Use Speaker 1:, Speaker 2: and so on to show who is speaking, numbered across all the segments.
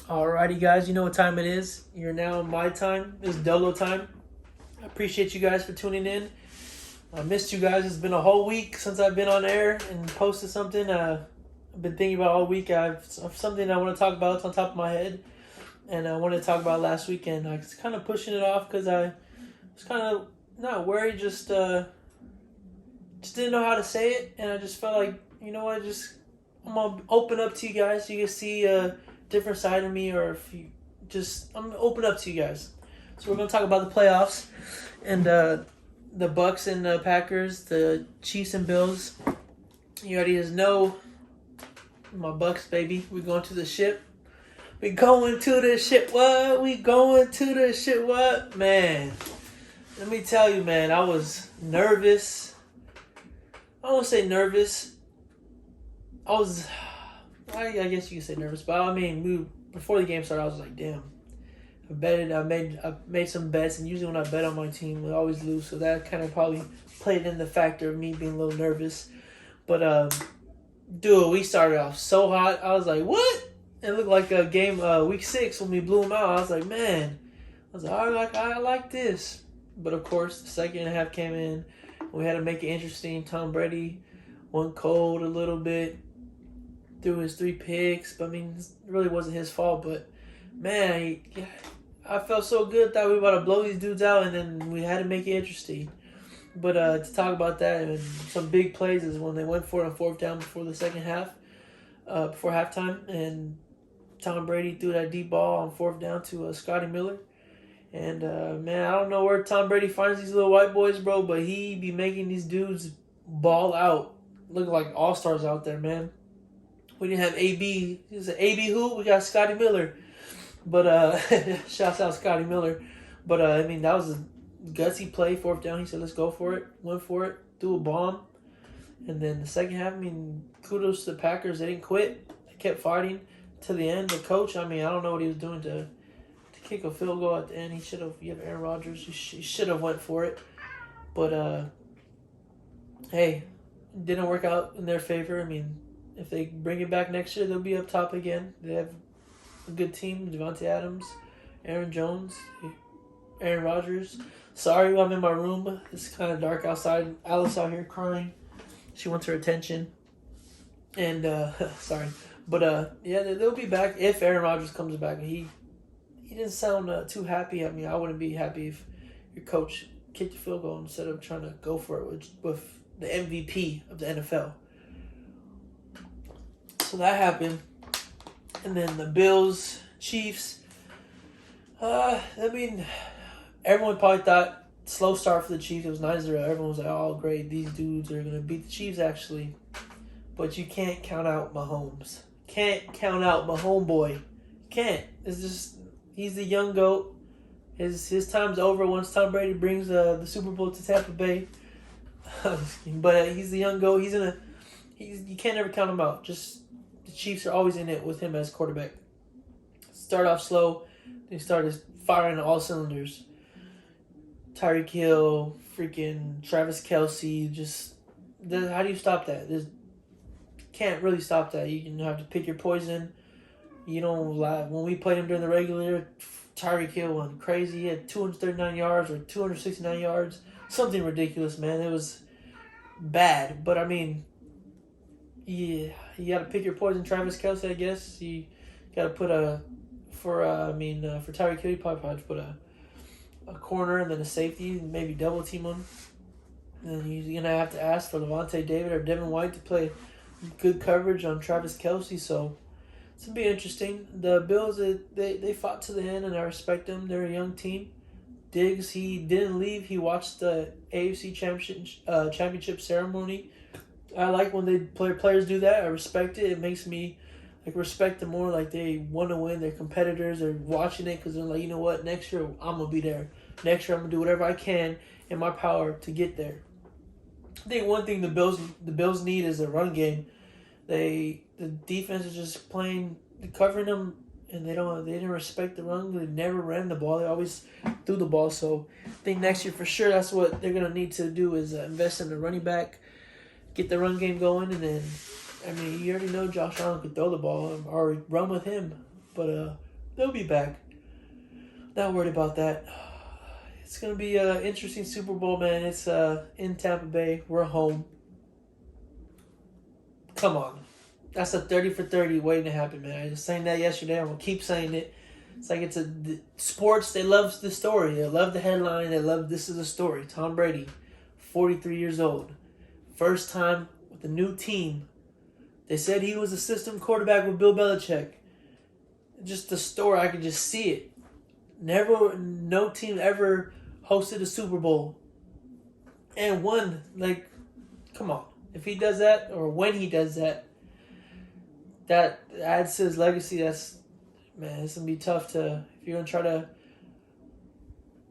Speaker 1: Alrighty, guys, you know what time it is. You're now on my time. It's Dolotime. I appreciate you guys for tuning in. I missed you guys. It's been a whole week since I've been on air and posted something. I've been thinking about all week. I've something I want to talk about. It's on top of my head, and I wanted to talk about last weekend. I was kind of pushing it off because I was kind of not worried, just didn't know how to say it, and I just felt like, you know what, I'm gonna open up to you guys. You can see a different side of me, or if you I'm gonna open up to you guys. So we're gonna talk about the playoffs and the Bucks and the Packers, the Chiefs and Bills. You already just know my Bucks, baby. We going to the ship. We going to the ship. What? We going to the ship. What? Man, let me tell you, man. I was nervous. I won't say nervous. I guess you could say nervous, but I mean, before the game started, I was like, damn. I made some bets, and usually when I bet on my team, we always lose, so that kind of probably played in the factor of me being a little nervous. But dude, we started off so hot. I was like, what? It looked like a game week 6 when we blew them out. I was like, man. I was like, I like this. But of course, the second half came in. We had to make it interesting. Tom Brady went cold a little bit, threw his 3 picks. But I mean, it really wasn't his fault. But man, I felt so good. Thought we were about to blow these dudes out, and then we had to make it interesting. But to talk about that, and some big plays is when they went for it on 4th down before the second half, before halftime, and Tom Brady threw that deep ball on 4th down to Scotty Miller. And man, I don't know where Tom Brady finds these little white boys, bro, but he be making these dudes ball out, looking like all-stars out there, man. We didn't have AB. He was an AB who? We got Scotty Miller. But shouts out Scotty Miller. But I mean, that was a gutsy play, 4th down. He said, let's go for it. Went for it. Threw a bomb. And then the second half, I mean, kudos to the Packers. They didn't quit. They kept fighting to the end. The coach, I mean, I don't know what he was doing to kick a field goal at the end. He should have. You have Aaron Rodgers. He should have went for it. But hey, it didn't work out in their favor. I mean, if they bring it back next year, they'll be up top again. They have a good team. Devontae Adams, Aaron Jones, Aaron Rodgers. Sorry, I'm in my room. It's kind of dark outside. Alice out here crying. She wants her attention. And sorry, but yeah, they'll be back if Aaron Rodgers comes back. He didn't sound too happy. I mean, I wouldn't be happy if your coach kicked a field goal instead of trying to go for it with the MVP of the NFL. So that happened. And then the Bills, Chiefs. I mean, everyone probably thought slow start for the Chiefs. It was 9-0. Everyone was like, oh, great. These dudes are going to beat the Chiefs, actually. But you can't count out Mahomes. Can't count out my homeboy. Can't. It's just, he's the young GOAT. His time's over once Tom Brady brings the Super Bowl to Tampa Bay. But he's the young GOAT. You can't ever count him out. Just the Chiefs are always in it with him as quarterback. Start off slow. They started firing on all cylinders. Tyreek Hill, freaking Travis Kelce. How do you stop that? Can't really stop that. You can have to pick your poison. You don't lie. When we played him during the regular, Tyreek Hill went crazy. He had 239 yards or 269 yards. Something ridiculous, man. It was bad. But, I mean, yeah, you got to pick your poison. Travis Kelce, I guess. You got to put for Tyreek Hill, you probably have to put a corner and then a safety, and maybe double team him. And then you're going to have to ask for Levante David or Devin White to play good coverage on Travis Kelce. So it's going to be interesting. The Bills, they fought to the end, and I respect them. They're a young team. Diggs, he didn't leave. He watched the AFC championship ceremony. I like when players do that. I respect it. It makes me respect them more. Like, they want to win. They're competitors. They're watching it because they're like, you know what? Next year I'm gonna be there. Next year I'm gonna do whatever I can in my power to get there. I think one thing the Bills need is a run game. The defense is just covering them, and they didn't respect the run. They never ran the ball. They always threw the ball. So I think next year for sure that's what they're gonna need to do is invest in the running back, get the run game going, and then I mean you already know Josh Allen could throw the ball or run with him, but they'll be back. Not worried about that. It's gonna be an interesting Super Bowl, man. It's in Tampa Bay. We're home. Come on, that's a 30 for 30 waiting to happen, man. I was saying that yesterday. I'm gonna keep saying it. It's like sports. They love the story. They love the headline. They love this is a story. Tom Brady, 43 years old, first time with a new team. They said he was a system quarterback with Bill Belichick. Just the story, I could just see it. No team ever hosted a Super Bowl and won. Like, come on. If he does that, or when he does that, that adds to his legacy. It's going to be tough if you're going to try to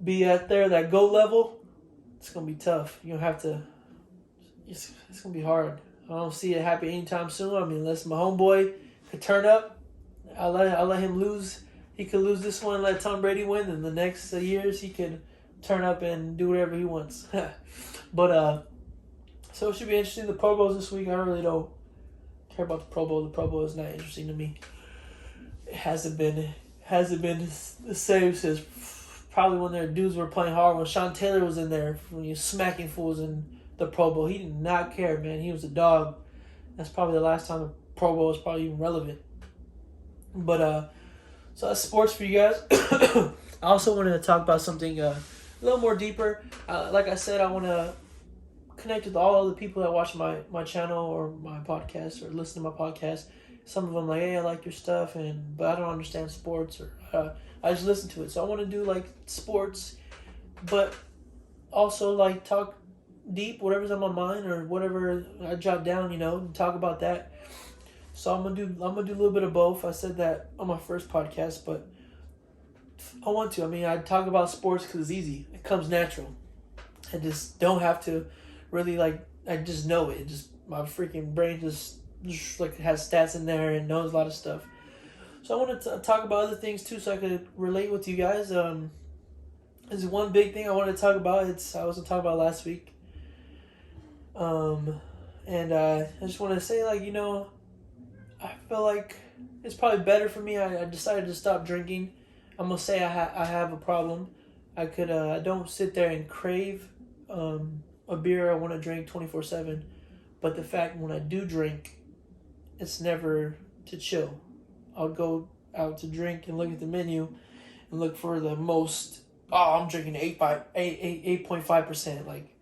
Speaker 1: be at that GOAT level, it's going to be tough. You're going to have to, it's going to be hard. I don't see it happen anytime soon. I mean, unless my homeboy could turn up, I'll let him lose. He could lose this one and let Tom Brady win. And the next years, he could turn up and do whatever he wants. But, so it should be interesting. The Pro Bowls this week, I really don't care about the Pro Bowl. The Pro Bowl is not interesting to me. It hasn't been the same since probably when their dudes were playing hard. When Sean Taylor was in there, when he was smacking fools in the Pro Bowl, he did not care, man. He was a dog. That's probably the last time the Pro Bowl was probably even relevant. But so that's sports for you guys. I also wanted to talk about something a little more deeper. Like I said, I want to connect with all of the people that watch my channel or my podcast or listen to my podcast. Some of them like, hey, I like your stuff, but I don't understand sports, or I just listen to it. So I want to do like sports, but also like talk deep, whatever's on my mind or whatever I jot down, and talk about that. So I'm gonna do a little bit of both. I said that on my first podcast, but I want to. I mean, I talk about sports because it's easy. It comes natural. I just don't have to really I just know it. My freaking brain just like has stats in there and knows a lot of stuff. So I want to talk about other things too, so I could relate with you guys. There's one big thing I want to talk about. I was talking about last week. And I just want to say, I feel like it's probably better for me. I decided to stop drinking. I'm gonna say I have a problem. I don't sit there and crave a beer I want to drink 24/7, but the fact when I do drink, it's never to chill. I'll go out to drink and look at the menu and look for the most. Oh, I'm drinking 8.5%. Like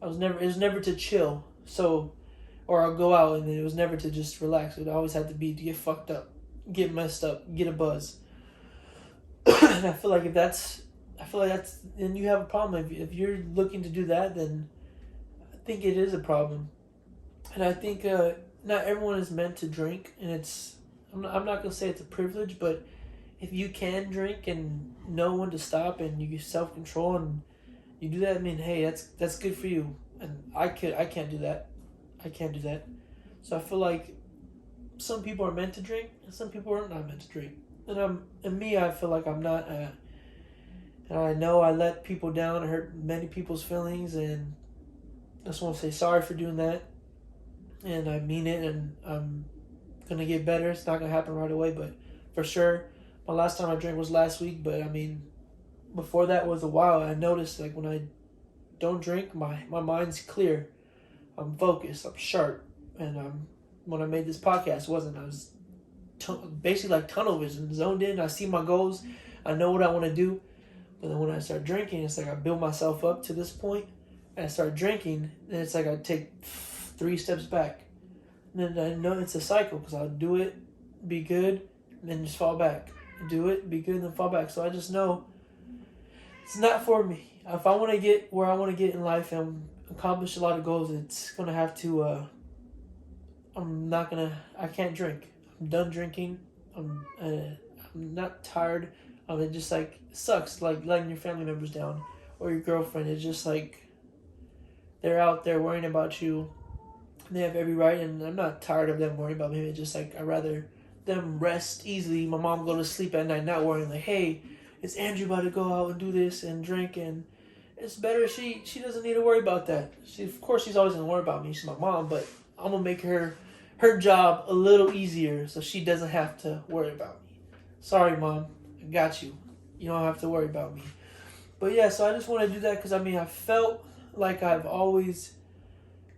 Speaker 1: it was never to chill. So, or I'll go out and it was never to just relax. It always had to be to get fucked up, get messed up, get a buzz. And I feel like that's then you have a problem. If you're looking to do that, then I think it is a problem. And I think not everyone is meant to drink, and I'm not gonna say it's a privilege, but if you can drink and know when to stop and you self-control and you do that, I mean, hey, that's good for you. And I can't do that. I can't do that. So I feel like some people are meant to drink and some people are not meant to drink. And me, I feel like I'm not. And I know I let people down. I hurt many people's feelings, and I just want to say sorry for doing that. And I mean it, and I'm gonna get better. It's not gonna happen right away, but for sure. My last time I drank was last week, but I mean, before that was a while. I noticed when I don't drink, my mind's clear. I'm focused. I'm sharp. And when I made this podcast, I was basically like tunnel vision, zoned in. I see my goals. I know what I want to do. But then when I start drinking, it's like I build myself up to this point, and I start drinking, and it's like I take 3 steps back. And then I know it's a cycle because I'll do it, be good, and then just fall back. Do it, be good, and then fall back. So I just know it's not for me. If I want to get where I want to get in life and accomplish a lot of goals, it's going to have to, I can't drink. I'm done drinking. I'm not tired. It just sucks, letting your family members down or your girlfriend. It's just they're out there worrying about you. They have every right, and I'm not tired of them worrying about me. It's just I'd rather them rest easily. My mom go to sleep at night not worrying hey, is Andrew about to go out and do this and drink? And it's better she doesn't need to worry about that. Of course she's always gonna worry about me. She's my mom, but I'm gonna make her job a little easier so she doesn't have to worry about me. Sorry, Mom. got you. You don't have to worry about me. But yeah, so I just want to do that because I felt like I've always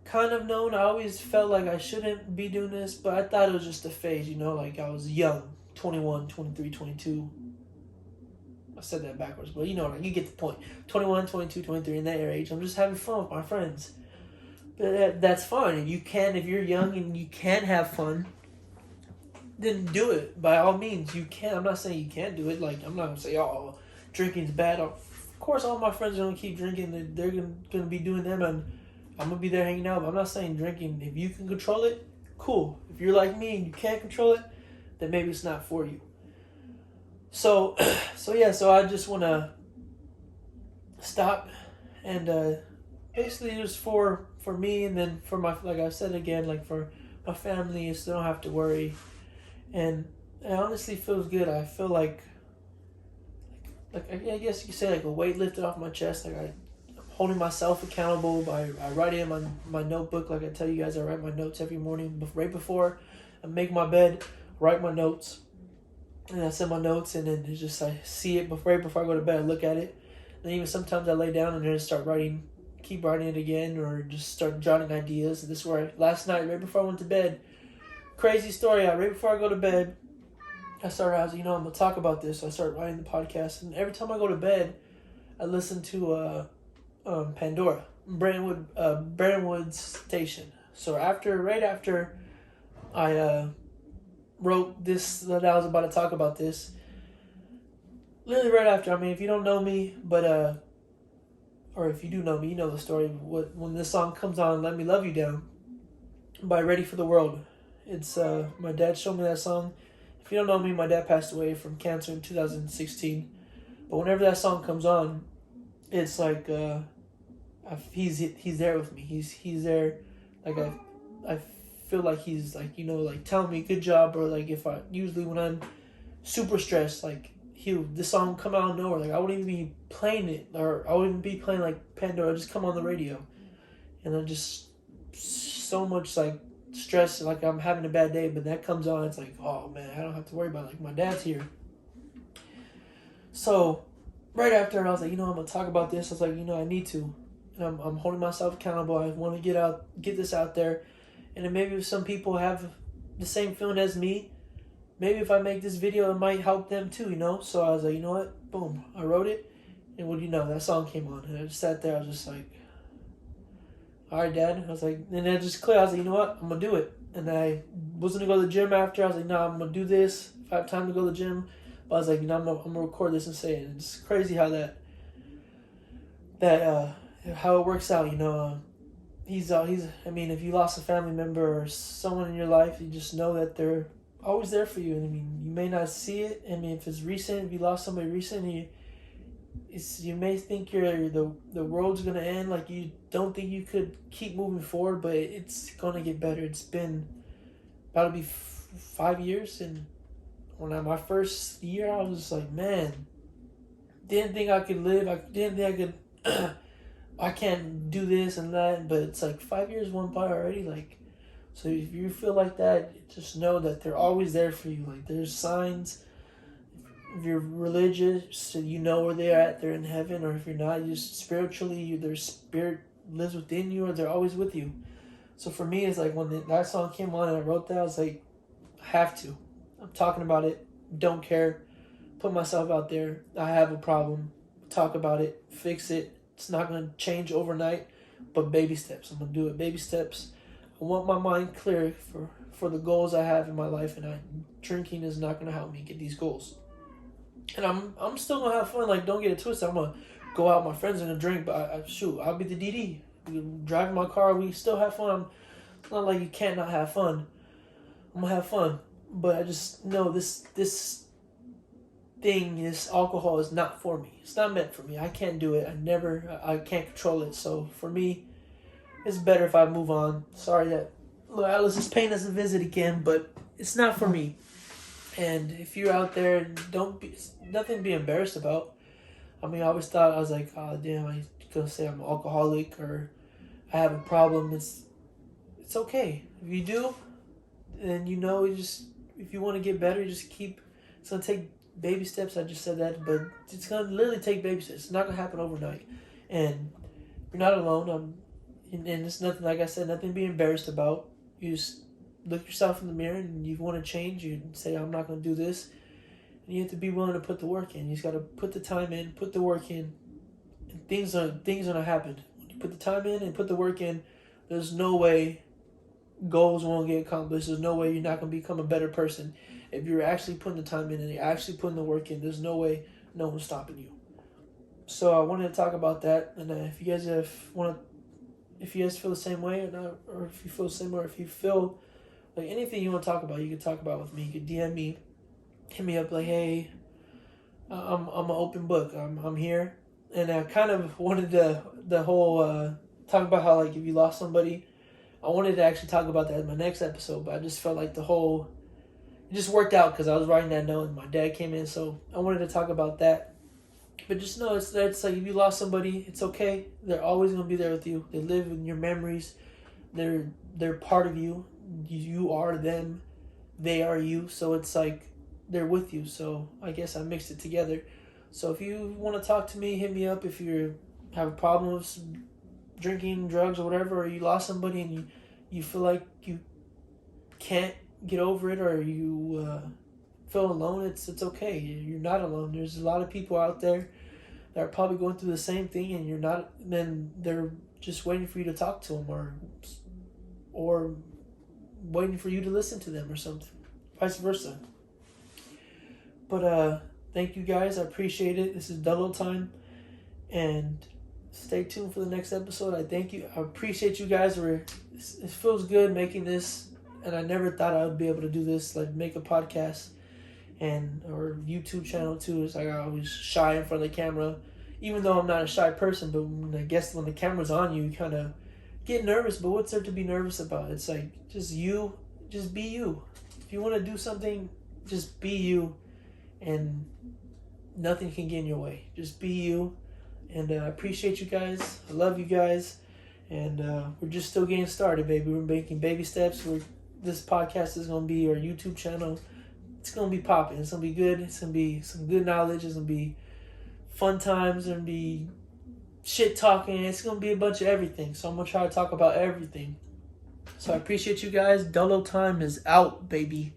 Speaker 1: kind of known. I always felt like I shouldn't be doing this, but I thought it was just a phase, like I was young, 21, 23, 22. I said that backwards, but you get the point. 21, 22, 23, in that age. I'm just having fun with my friends. But that's fine. If you're young and you can have fun, then do it. By all means, you can. I'm not saying you can't do it. Like, I'm not going to say, oh, drinking's bad. Of course, all my friends are going to keep drinking. They're going to be doing them, and I'm going to be there hanging out. But I'm not saying drinking. If you can control it, cool. If you're like me and you can't control it, then maybe it's not for you. So I just want to stop and basically just for me, and then for my, like I said again, like for my family, so they don't have to worry. And it honestly feels good. I feel like I guess you could say like a weight lifted off my chest. Like I'm holding myself accountable by I write it in my notebook. Like I tell you guys, I write my notes every morning right before I make my bed. Write my notes, and I send my notes, and then it's just I see it right before I go to bed. I look at it, and even sometimes I lay down and then start writing, keep writing it again, or just start jotting ideas. And this is where last night, right before I went to bed. Crazy story. Right before I go to bed, I was I'm gonna talk about this. So I started writing the podcast, and every time I go to bed, I listen to Pandora, Brandonwood's station. So right after I wrote this, that I was about to talk about this, literally right after. If you don't know me, but or if you do know me, you know the story. When this song comes on, "Let Me Love You Down" by Ready for the World. It's my dad showed me that song. If you don't know me, my dad passed away from cancer in 2016. But whenever that song comes on, it's like he's there with me. He's there. Like I feel like he's like like telling me good job, or like if I usually when I'm super stressed, like this song would come out of nowhere. Like I wouldn't even be playing it, or I wouldn't be playing like Pandora. Just come on the radio, and I just so much like stress, like I'm having a bad day, but that comes on, it's like, oh man, I don't have to worry about it. Like my dad's here. So right after I was like, I'm gonna talk about this. I was like, I need to, and I'm holding myself accountable. I want to get this out there, and then maybe if some people have the same feeling as me, maybe if I make this video, it might help them too. So I was like, you know what? Boom, I wrote it, and that song came on, and I just sat there. I was just like, all right, Dad. I was like, and then just clear. I was like, you know what? I'm going to do it. And I wasn't going to go to the gym after. I was like, no, I'm going to do this if I have time to go to the gym. But I was like, I'm going to record this and say it. And it's crazy how how it works out, He's if you lost a family member or someone in your life, you just know that they're always there for you. And you may not see it. If it's recent, if you lost somebody recent, you may think the world's gonna end, like you don't think you could keep moving forward, but it's gonna get better. It's been about to be 5 years, and my first year, I was just like, man, didn't think I could live. I didn't think I could. I can't do this and that, but it's like 5 years went by already. Like, so if you feel like that, just know that they're always there for you. Like there's signs. If you're religious, so you know where they're at, they're in heaven, or if you're not, just spiritually, their spirit lives within you, or they're always with you. So for me, it's like when that song came on and I wrote that, I was like, I have to. I'm talking about it, don't care, put myself out there. I have a problem, talk about it, fix it. It's not going to change overnight, but baby steps. I'm going to do it, baby steps. I want my mind clear for the goals I have in my life, and drinking is not going to help me get these goals. And I'm still gonna have fun. Like, don't get it twisted. I'm gonna go out with my friends and gonna drink, but I'll be the DD. Driving my car, we still have fun. It's not like you can't not have fun. I'm gonna have fun, but I just know this alcohol is not for me. It's not meant for me. I can't do it. I can't control it. So for me, it's better if I move on. Sorry that Alice is paying us a visit again, but it's not for me. And if you're out there, nothing to be embarrassed about. I always thought, I was like, oh damn, I'm gonna say I'm an alcoholic or I have a problem. It's okay. If you do, then if you want to get better, just keep. It's gonna take baby steps. I just said that, but it's gonna literally take baby steps. It's not gonna happen overnight, and you're not alone. And it's nothing, like I said, nothing to be embarrassed about. You just look yourself in the mirror, and you want to change. You say, I'm not gonna do this, and you have to be willing to put the work in. You just gotta put the time in, put the work in, and things are gonna happen. When you put the time in and put the work in, there's no way goals won't get accomplished. There's no way you're not going to become a better person. If you're actually putting the time in and you're actually putting the work in, there's no way no one's stopping you. So I wanted to talk about that. And if you guys if you guys feel the same way or not, or if you feel the same way, or if you feel like anything you want to talk about, you can talk about with me. You can DM me, hit me up like, hey, I'm an open book. I'm here. And I kind of wanted the whole talk about how, like, if you lost somebody, I wanted to actually talk about that in my next episode, but I just felt like it just worked out because I was writing that note and my dad came in, so I wanted to talk about that. But just know it's like if you lost somebody, it's okay. They're always going to be there with you. They live in your memories. They're part of you. You are them. They are you. So it's like they're with you. So I guess I mixed it together. So if you want to talk to me, hit me up. If you have a problem with drinking, drugs, or whatever, or you lost somebody and you feel like you can't get over it, or you feel alone, it's okay. You're not alone. There's a lot of people out there that are probably going through the same thing, and you're not. Then they're just waiting for you to talk to them, or waiting for you to listen to them, or something, vice versa. But thank you guys. I appreciate it. This is Dolotime, and stay tuned for the next episode. I thank you. I appreciate you guys. It feels good making this, and I never thought I would be able to do this, like make a podcast or YouTube channel too. It's like I was shy in front of the camera, even though I'm not a shy person. But when the camera's on you, you kind of get nervous. But what's there to be nervous about? It's like just be you. If you want to do something, just be you, and nothing can get in your way. Just be you. And I appreciate you guys. I love you guys. And we're just still getting started, baby. We're making baby steps. This podcast is going to be our YouTube channel. It's going to be popping. It's going to be good. It's going to be some good knowledge. It's going to be fun times. It's going to be shit talking. It's going to be a bunch of everything. So I'm going to try to talk about everything. So I appreciate you guys. Dolotime is out, baby.